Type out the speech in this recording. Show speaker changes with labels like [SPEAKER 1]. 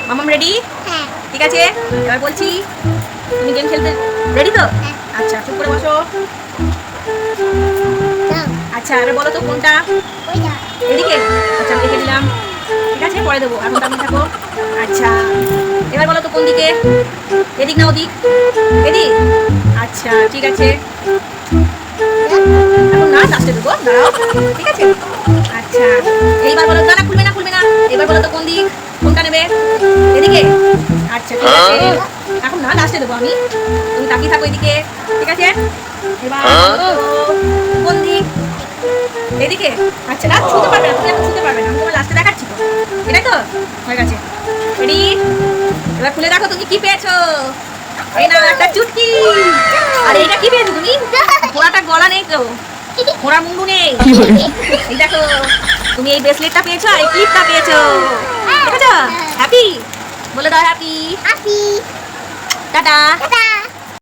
[SPEAKER 1] মামাম ready?
[SPEAKER 2] হ্যাঁ।
[SPEAKER 1] ঠিক আছে, এবার বলছি তুমি গেম খেলতে রেডি তো?
[SPEAKER 2] হ্যাঁ।
[SPEAKER 1] আচ্ছা, চুপ করে বসো।
[SPEAKER 2] দাও।
[SPEAKER 1] আচ্ছা, এবার বলো তো কোনটা?
[SPEAKER 2] ওইটা।
[SPEAKER 1] এদিকে? আচ্ছা, আমি লিখে দিলাম। ঠিক আছে, পরে দেবো, এখন দাঁড়িয়ে থাকো। আচ্ছা, এবার বলো তো কোন দিকে? এদিক না ওদিক? এদিক? আচ্ছা, ঠিক আছে। এখন না, লাস্টে দেবো, দাঁড়াও। ঠিক আছে? আচ্ছা, এইবার বলো, না না, খুলবে না, খুলবে না। এবার বলো তো কোন দিক? কোনটা নেবে? এদিকে? আচ্ছা, ঠিক আছে। এখন না, লাস্টে দেবো আমি। তুমি তাকিয়ে থাকো এদিকে। ঠিক আছে? এবার বলো তো কোন দিক? এদিকে? আচ্ছা, না, ছুতে পারবে না, তুমি এখন ছুতে পারবে না। আমি তোমার লাস্টে দেখাচ্ছি তো। এটাই তো? হয়ে গেছে। রেডি? এবার খুলে দেখো তুমি কি পেয়েছো। এই না, একটা চুটকি। আর এটা কি পেয়েছো তুমি? ঘোড়াটা গলা নেই তো, ঘোড়ার মুন্ডু নেই। এই দেখো, তুমি এই ব্রেসলেটটা পেয়েছো আর এই ক্লিপটা পেয়েছো। দেখেছো? হ্যাপি? বলে দাও হ্যাপি।
[SPEAKER 2] হ্যাপি।
[SPEAKER 1] টাটা।